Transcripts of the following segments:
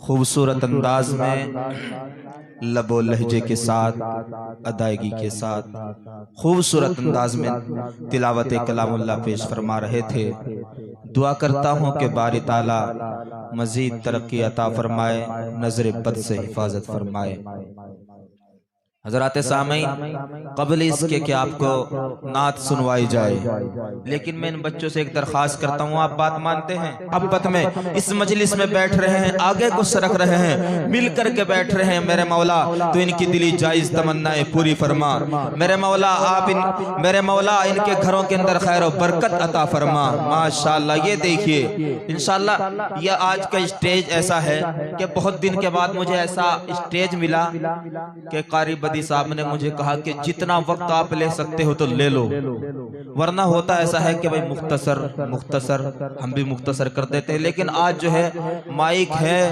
خوبصورت انداز میں لب و لہجے کے ساتھ ادائیگی کے ساتھ خوبصورت انداز میں تلاوت کلام اللہ پیش فرما رہے تھے۔ دعا کرتا ہوں کہ باری تعالیٰ مزید ترقی عطا فرمائے، نظر بد سے حفاظت فرمائے۔ حضرات سامعین، قبل اس کے کہ آپ کو نعت سنوائی جائے، لیکن میں ان بچوں سے ایک درخواست کرتا ہوں، آپ بات مانتے ہیں؟ محبت میں اس مجلس میں بیٹھ رہے ہیں، آگے کو سرک رہے ہیں، مل کر کے بیٹھ رہے ہیں، میرے مولا تو ان کی دلی جائز تمنائیں پوری فرما۔ میرے مولا میرے مولا ان کے گھروں کے اندر خیر و برکت عطا فرما۔ ماشاءاللہ، یہ دیکھیے انشاءاللہ یہ آج کا اسٹیج ایسا ہے کہ بہت دن کے بعد مجھے ایسا اسٹیج ملا کہ قاری بدی صاحب نے مجھے کہا کہ جتنا وقت آپ لے سکتے ہو تو لے لو، ورنہ ہوتا ایسا ہے کہ بھئی مختصر ہم بھی مختصر کر دیتے ہیں، لیکن آج جو ہے مائک ہے،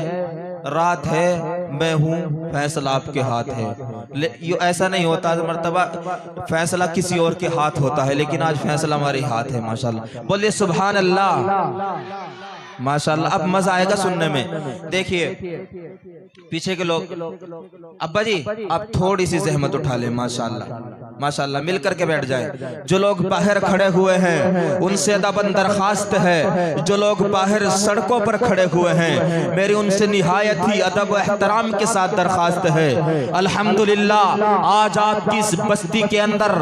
رات ہے، میں ہوں، فیصلہ آپ کے ہاتھ ہے۔ یہ ایسا نہیں ہوتا، مرتبہ فیصلہ کسی اور کے ہاتھ ہوتا ہے، لیکن آج فیصلہ ہمارے ہاتھ ہے۔ ماشاءاللہ، بولیے سبحان اللہ، ماشاءاللہ۔ اب مزہ آئے گا سننے میں۔ دیکھیے پیچھے کے لوگ، ابا جی آپ تھوڑی سی زحمت اٹھا لیں، ماشاءاللہ مل کر کے بیٹھ جائیں۔ جو لوگ باہر کھڑے ہوئے ہیں ان سے ادباً درخواست ہے، جو لوگ باہر سڑکوں پر کھڑے ہوئے ہیں میری ان سے نہایت ہی ادب و احترام کے ساتھ درخواست ہے۔ الحمدللہ آج آپ کی اس بستی کے اندر،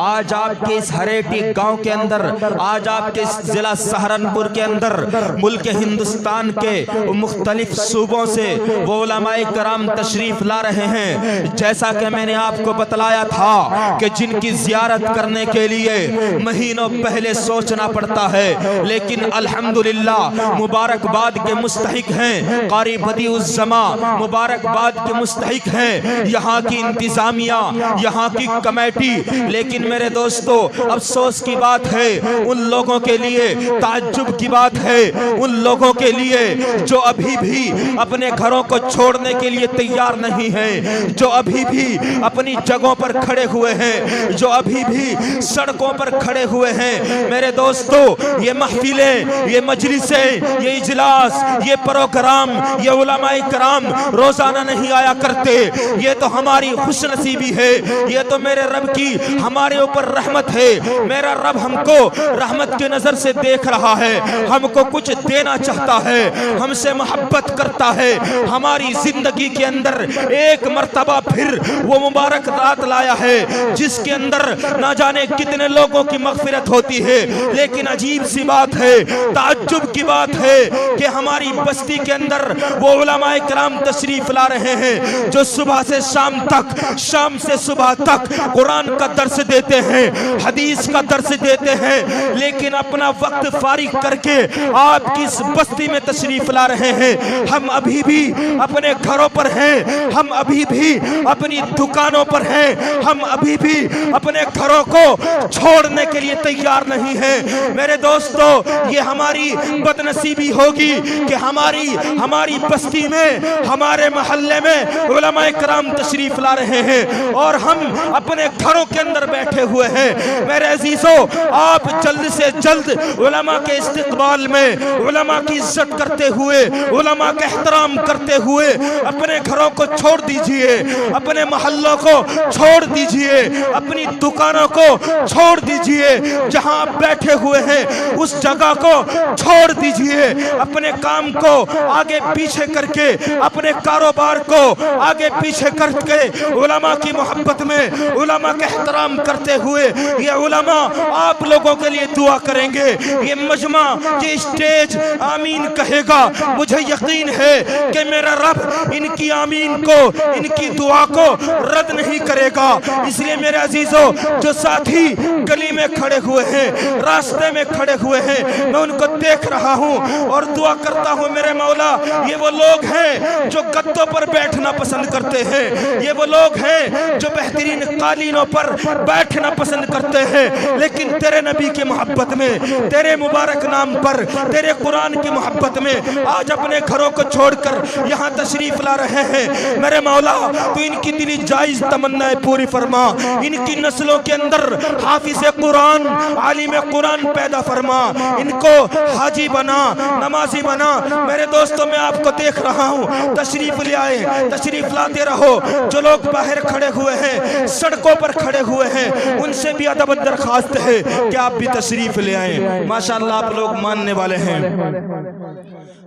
آج آپ کے اس ہریٹی گاؤں کے اندر، آج آپ کے اس ضلع سہارنپور کے اندر، ملک ہندوستان کے مختلف صوبوں سے وہ علماء کرام تشریف لا رہے ہیں۔ جیسا کہ میں نے آپ کو بتلایا تھا کہ جن کی زیارت کرنے کے لیے مہینوں پہلے سوچنا پڑتا ہے، لیکن الحمدللہ مبارکباد کے مستحق ہیں قاری بدیع الزماں، مبارکباد کے مستحق ہیں یہاں کی انتظامیہ، یہاں کی کمیٹی۔ لیکن میرے دوستو افسوس کی بات ہے ان لوگوں کے لیے، تعجب کی بات ہے ان لوگوں کے لیے جو ابھی بھی اپنے گھروں کو چھوڑنے کے لیے تیار نہیں ہیں، جو ابھی بھی اپنی جگہوں پر کھڑے ہوئے ہیں، جو ابھی بھی سڑکوں پر کھڑے ہوئے ہیں۔ میرے دوستو یہ محفلیں، یہ مجلسیں، یہ اجلاس، یہ پروگرام، یہ علماء کرام روزانہ نہیں آیا کرتے، یہ تو ہماری خوش نصیبی ہے، یہ تو میرے رب کی ہمارے اوپر رحمت ہے۔ میرا رب ہم کو رحمت کی نظر سے دیکھ رہا ہے، ہم کو کچھ دینا چاہتا ہے، ہم سے محبت کرتا ہے۔ ہماری زندگی کے اندر ایک مرتبہ پھر وہ مبارک رات لایا ہے جس کے اندر نہ جانے کتنے لوگوں کی مغفرت ہوتی ہے، لیکن عجیب سی بات ہے، تعجب کی بات ہے کہ ہماری بستی کے اندر وہ علماء کرام تشریف لا رہے ہیں جو صبح سے شام تک، شام سے صبح تک قرآن کا درس دیتے ہیں، حدیث کا درس دیتے ہیں، لیکن اپنا وقت فارغ کر کے آپ کی اس بستی میں تشریف لا رہے ہیں۔ ہم ابھی بھی اپنے گھروں پر ہیں، ہم ابھی بھی اپنی دکانوں پر ہیں، ہم ابھی بھی اپنے گھروں کو چھوڑنے کے لیے تیار نہیں ہیں۔ میرے دوستو یہ ہماری بدنصیبی ہوگی کہ ہماری بستی میں، ہمارے محلے میں علماء کرام تشریف لا رہے ہیں اور ہم اپنے گھروں کے اندر بیٹھے ہوئے ہیں۔ میرے عزیزو آپ جلد سے جلد علماء کے استقبال میں، علماء کی عزت کرتے ہوئے، علماء کا احترام کرتے ہوئے اپنے گھروں کو چھوڑ دیجئے، اپنے محلوں کو چھوڑ دیجئے، اپنی دکانوں کو چھوڑ دیجئے، جہاں آپ بیٹھے ہوئے ہیں اس جگہ کو چھوڑ دیجئے، اپنے کام کو آگے پیچھے کر کے، اپنے کاروبار کو آگے پیچھے کر کے علماء کی محبت میں، علماء کا احترام کرتے ہوئے یہ علماء آپ لوگوں کے لیے دعا کریں گے۔ یہ مجمع، یہ اسٹیج آمین کہے گا، مجھے یقین ہے کہ میرا رب ان کی آمین کو، ان کی دعا کو رد نہیں کرے گا۔ اس لیے میرے عزیزو جو ساتھی گلی میں کھڑے ہوئے ہیں، راستے میں کھڑے ہوئے ہیں، میں ان کو دیکھ رہا ہوں اور دعا کرتا ہوں میرے مولا یہ وہ لوگ ہیں جو گدوں پر بیٹھنا پسند کرتے ہیں، یہ وہ لوگ ہیں جو بہترین قالینوں پر بیٹھنا پسند کرتے ہیں، لیکن تیرے نبی کی محبت میں، تیرے مبارک نام پر، تیرے قرآن کی محبت میں آج اپنے گھروں کو چھوڑ کر یہاں تشریف لا رہے ہیں۔ میرے مولا تو ان کی دلی جائز تمنائیں پوری فرما، ان کی نسلوں کے اندر حافظ قرآن، عالم قرآن پیدا فرما، ان کو حاجی بنا، نمازی بنا۔ میرے دوستوں میں آپ کو دیکھ رہا ہوں، تشریف لے آئے، تشریف لاتے رہو۔ جو لوگ باہر کھڑے ہوئے ہیں، سڑکوں پر کھڑے ہوئے ہیں، ان سے بھی ادب درخواست ہے کہ آپ بھی تشریف لے آئیں۔ ماشاءاللہ آپ لوگ ماننے والے ہیں۔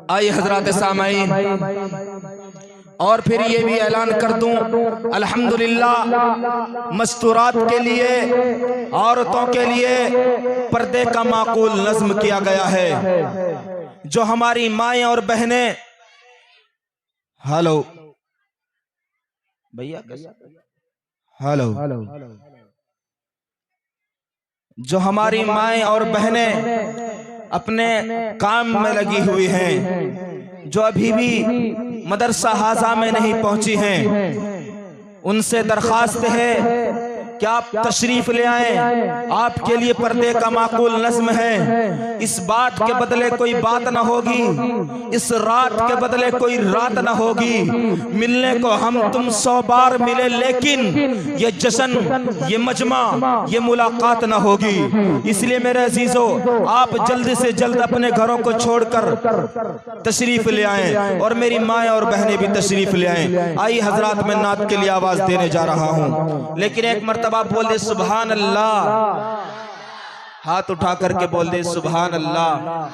آئیے حضرات سامعین، اور پھر یہ بھی اعلان کر دوں، الحمدللہ مستورات کے لیے، عورتوں کے لیے پردے کا معقول نظم کیا گیا ہے۔ جو ہماری مائیں اور بہنیں، ہلو بھیا، ہلو، جو ہماری مائیں اور بہنیں اپنے کام میں لگی ہوئی ہیں، جو ابھی بھی مدرسہ حاضہ میں نہیں پہنچی ہیں، ان سے درخواست ہے کہ آپ تشریف لے آئیں۔ آپ کے لیے پردے کا معقول نظم ہے۔ اس بات کے بدلے کوئی بات نہ ہوگی، اس رات کے بدلے کوئی رات نہ ہوگی۔ ملنے کو ہم تم 100 بار ملے، لیکن یہ جشن، یہ مجمع، یہ ملاقات نہ ہوگی۔ اس لیے میرے عزیزو، آپ جلد سے جلد اپنے گھروں کو چھوڑ کر تشریف لے آئیں، اور میری مائیں اور بہنیں بھی تشریف لے آئیں۔ آئیے حضرات، میں نعت کے لیے آواز دینے جا رہا ہوں، لیکن ایک مرتبہ بول دے سبحان اللہ، ہاتھ اٹھا کر کے بول دے سبحان اللہ،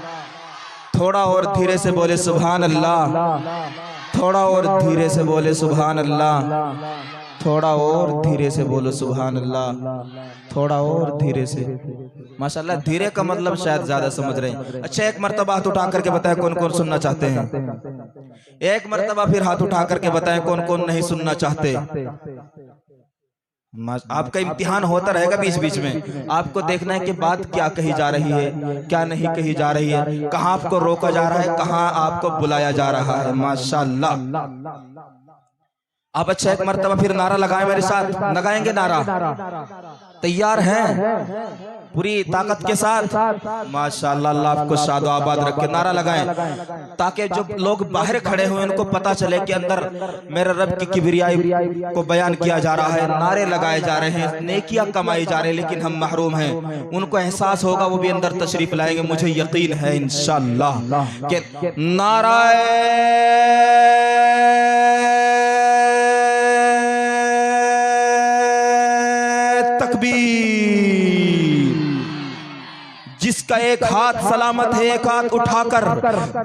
تھوڑا اور دھیرے سے بولے سبحان اللہ، تھوڑا اور دھیرے سے بولے سبحان اللہ، تھوڑا اور دھیرے سے بولو سبحان اللہ، تھوڑا اور دھیرے سے۔ ماشاءاللہ دھیرے کا مطلب شاید زیادہ سمجھ رہے ہیں۔ اچھا ایک مرتبہ ہاتھ اٹھا کر کے بتائیں کون کون سننا چاہتے ہیں، ایک مرتبہ پھر ہاتھ اٹھا کر کے بتائیں کون کون نہیں سننا چاہتے۔ آپ کا امتحان ہوتا رہے گا بیچ بیچ میں، آپ کو دیکھنا ہے کہ بات کیا کہی جا رہی ہے، کیا نہیں کہی جا رہی ہے، کہاں آپ کو روکا جا رہا ہے، کہاں آپ کو بلایا جا رہا ہے۔ ماشاءاللہ آپ اچھا ایک مرتبہ پھر نعرہ لگائیں میرے ساتھ، لگائیں گے نعرہ؟ تیار ہیں پوری طاقت کے ساتھ؟ ماشاءاللہ اللہ آپ کو شاد و آباد رکھے۔ نعرہ لگائیں تاکہ جو لوگ باہر کھڑے ہوئے ان کو پتا چلے کہ اندر میرے رب کی کبریائی کو بیان کیا جا رہا ہے، نعرے لگائے جا رہے ہیں، نیکیاں کمائی جا رہے ہیں، لیکن ہم محروم ہیں۔ ان کو احساس ہوگا، وہ بھی اندر تشریف لائیں گے، مجھے یقین ہے انشاءاللہ کہ نعرہ جس کا ایک ہاتھ سلامت ہے ایک ہاتھ اٹھا کر،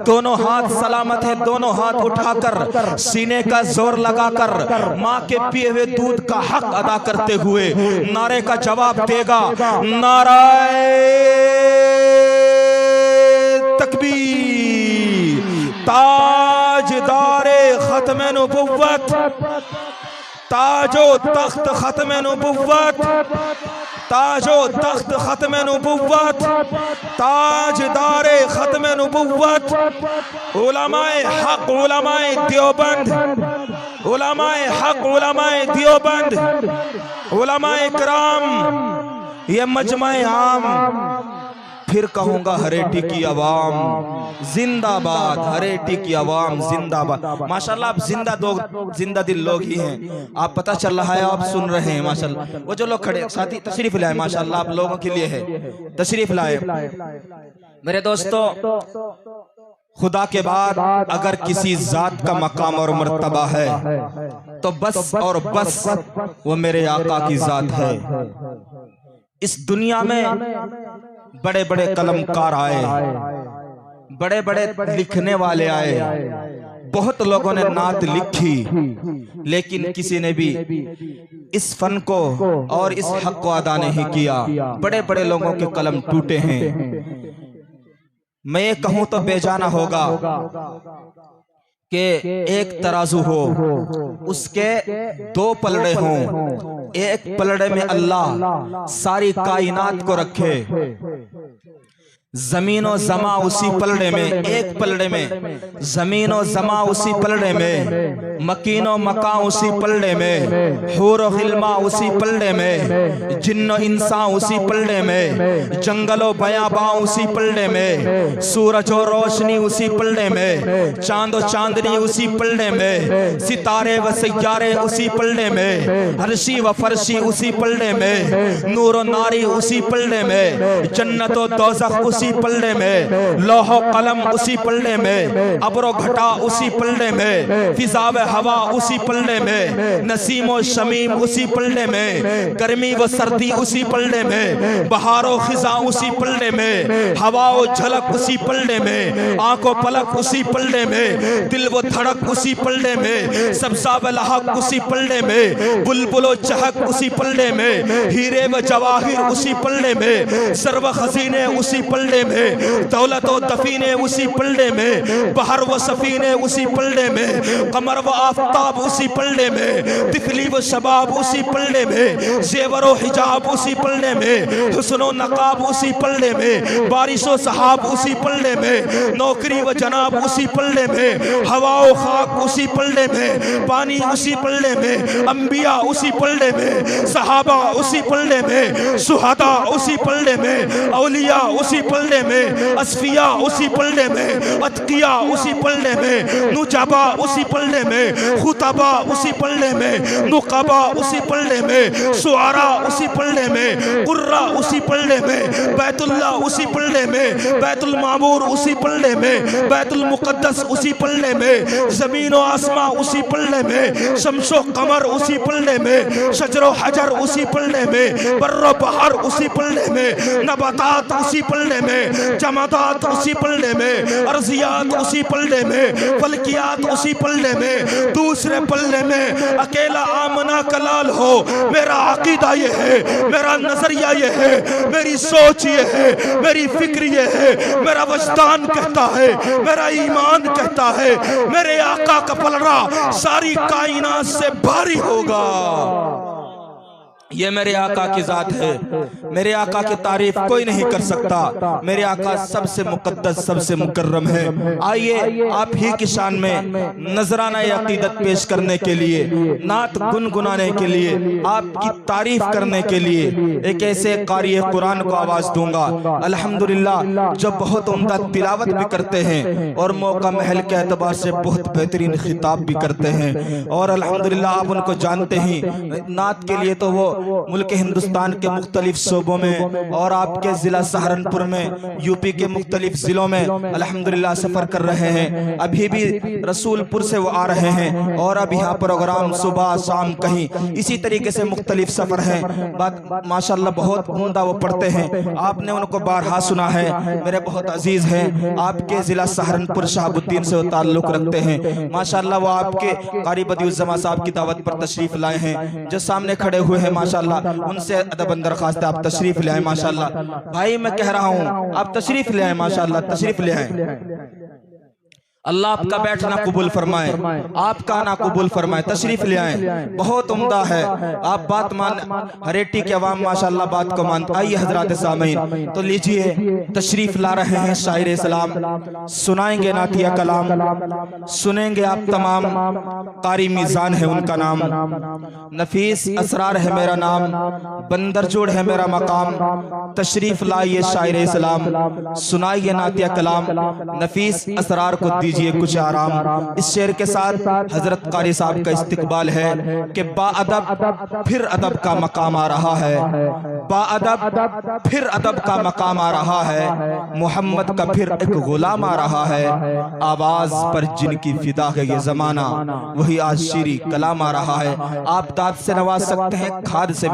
دونوں ہاتھ سلامت ہے دونوں ہاتھ اٹھا کر، سینے کا زور لگا کر ماں کے پیے ہوئے دودھ کا حق ادا کرتے ہوئے نعرے کا جواب دے گا۔ نعرہ تکبیر، تاجدار ختم نبوت، تاج و تخت ختم نبوت، تاج و تخت ختم نبوت، تاجدار ختم نبوت، علماء حق علماء دیوبند، علماء حق علماء دیوبند، علماء اکرام، یہ مجمع عام، پھر کہوں گا ہریٹی کی عوام زندہ باد، ہریٹی کی عوام زندہ باد۔ ماشاءاللہ آپ زندہ دل لوگ ہی ہیں، آپ پتہ چل رہا ہے، آپ سن رہے ہیں۔ ماشاءاللہ وہ جو لوگ کھڑے ساتھی تشریف لائے، ماشاءاللہ آپ لوگوں کے لیے ہے، تشریف لائے۔ میرے دوستو، خدا کے بعد اگر کسی ذات کا مقام اور مرتبہ ہے تو بس اور بس وہ میرے آقا کی ذات ہے۔ اس دنیا میں بڑے بڑے قلم کار آئے، بڑے بڑے لکھنے والے آئے، بہت لوگوں نے نعت لکھی، لیکن کسی نے بھی اس فن کو اور اس حق کو ادا نہیں کیا۔ بڑے بڑے لوگوں کے قلم ٹوٹے ہیں۔ میں یہ کہوں تو بے جانا ہوگا کہ ایک ترازو ہو، اس کے دو پلڑے ہوں، ایک پلڑے میں اللہ ساری کائنات کو رکھے، زمین و زما اسی پلڑے میں، ایک پلڑے میں زمین و زما اسی پلڑے میں، مکین و مکان اسی پلڑے میں، حور و غلما اسی پلڑے میں، جن و انسان اسی پلڑے میں، جنگل و بیاباں اسی پلڑے میں، سورج و روشنی اسی پلڑے میں، چاند و چاندنی اسی پلڑے میں، ستارے و سیارے اسی پلڑے میں، عرشی و فرشی اسی پلڑے میں، نور و ناری اسی پلڑے میں، جنت و دوزخ اسی پلڑے میں، لوح و قلم اسی پلڑے میں، ابر و گھٹا اسی پلڑے میں، فضا و ہوا اسی پلڑے میں، نسیم و شمیم اسی پلڑے میں، گرمی و سردی اسی پلڑے میں، بہار و خزاں اسی پلڑے میں، ہوا و جھلک اسی پلڑے میں، آنکھ و پلک اسی پلڑے میں، دل و دھڑک اسی پلڑے میں، سبزہ و لحق اسی پلڑے میں، بلبل و چہک اسی پلڑے میں، ہیرے و جواہر اسی پلڑے میں، زر و خزینے اسی پلڑے میں، دولت و دفینے اسی پلڑے میں، بحر و سفینے اسی پلڑے میں، قمر و آفتاب اسی پلڑے میں، طفلی و شباب اسی پلڑے میں، زیور و حجاب اسی پلڑے میں، حسن و نقاب اسی پلڑے میں، بارش و سحاب اسی پلڑے میں، نوکری و جناب اسی پلڑے میں، ہوا و خاک اسی پلڑے میں، پانی اسی پلڑے میں، انبیاء اسی پلڑے میں، صحابہ اسی پلڑے میں، شہداء اسی پلڑے میں، اولیاء اسی پلڑے میں، اصفیاء اسی پلڑے میں، اتقیاء اسی پلڑے میں، نجبا اسی پلڑے میں، خطبا اسی پلڑے میں، نقبا اسی پلڑے میں، شعراء اسی پلڑے میں، قرہ اسی پلڑے میں، بیت اللہ اسی پلڑے میں، بیت المعمور اسی پلڑے میں، بیت المقدس اسی پلڑے میں، زمین و آسمان اسی پلڑے میں، شمس و قمر اسی پلڑے میں، شجر و حجر اسی پلڑے میں، بر و بحر اسی پلڑے میں، نباتات اسی پلڑے میں، جمادات اسی پلڑے میں، ارضیات اسی پلڑے میں، فلکیات اسی پلڑے میں، دوسرے پلڑے میں اکیلا آمنہ کلال ہو۔ میرا عقیدہ یہ ہے، میرا نظریہ یہ ہے، میری سوچ یہ ہے، میری فکر یہ ہے، میرا وجدان کہتا ہے، میرا ایمان کہتا ہے، میرے آقا کا پلڑا ساری کائنات سے بھاری ہوگا۔ یہ میرے آقا کی ذات ہے، میرے آقا کی تعریف کوئی نہیں کر سکتا، میرے آقا سب سے مقدس، سب سے مکرم ہے۔ آئیے آپ ہی کی شان میں نذرانہ عقیدت پیش کرنے کے لیے، نعت گنگنانے کے لیے، آپ کی تعریف کرنے کے لیے ایک ایسے قاری قرآن کو آواز دوں گا الحمدللہ جو بہت عمدہ تلاوت بھی کرتے ہیں اور موقع محل کے اعتبار سے بہت بہترین خطاب بھی کرتے ہیں، اور الحمدللہ آپ ان کو جانتے ہی۔ نعت کے لیے تو وہ ملک ہندوستان کے مختلف صوبوں میں اور آپ کے ضلع سہارنپور میں، یو پی کے مختلف ضلعوں میں الحمدللہ سفر کر رہے ہیں۔ ابھی بھی رسول پور سے وہ آ رہے ہیں اور اب یہاں پروگرام صبح شام کہیں اسی طریقے سے مختلف سفر ہیں۔ بات ماشاءاللہ بہت عمدہ وہ پڑھتے ہیں، آپ نے ان کو بارہا سنا ہے، میرے بہت عزیز ہیں، آپ کے ضلع سہارنپور شہاب الدین سے وہ تعلق رکھتے ہیں۔ ماشاءاللہ وہ آپ کے قاری بدیع الزماں صاحب کی دعوت پر تشریف لائے ہیں، جو سامنے کھڑے ہوئے ہیں ماشاءاللہ ان سے ادب درخواست ہے آپ تشریف لے آئیں۔ ماشاءاللہ بھائی میں کہہ رہا ہوں آپ تشریف لے آئیں، ماشاءاللہ تشریف لے آئیں۔ اللہ آپ کا بیٹھنا قبول فرمائے، آپ کا آنا قبول فرمائے، تشریف لے آئیں، بہت عمدہ ہے۔ آپ بات ہریٹی کے عوام ماشاءاللہ بات کو مانتے۔ آئیے حضرات سامعین تو لیجئے تشریف لا رہے ہیں شاعر اسلام، سنائیں گے نعتیہ کلام، سنیں گے آپ تمام۔ قاری میزان ہے ان کا نام، نفیس اسرار ہے میرا نام، بندر جوڑ ہے میرا مقام۔ تشریف لائیے شاعر اسلام، سنائیے نعتیہ کلام، نفیس اسرار کو دیجئے کچھ آرام۔ اس شعر کے ساتھ حضرت قاری صاحب کا استقبال ہے کہ با ادب پھر ادب کا مقام آ رہا ہے، با ادب پھر ادب کا مقام آ رہا ہے، محمد کا پھر ایک غلام آ رہا ہے، آواز پر جن کی فدا ہے یہ زمانہ، وہی آج شیریں کلام آ رہا ہے۔ آپ داد سے نواز سکتے ہیں، کھاد سے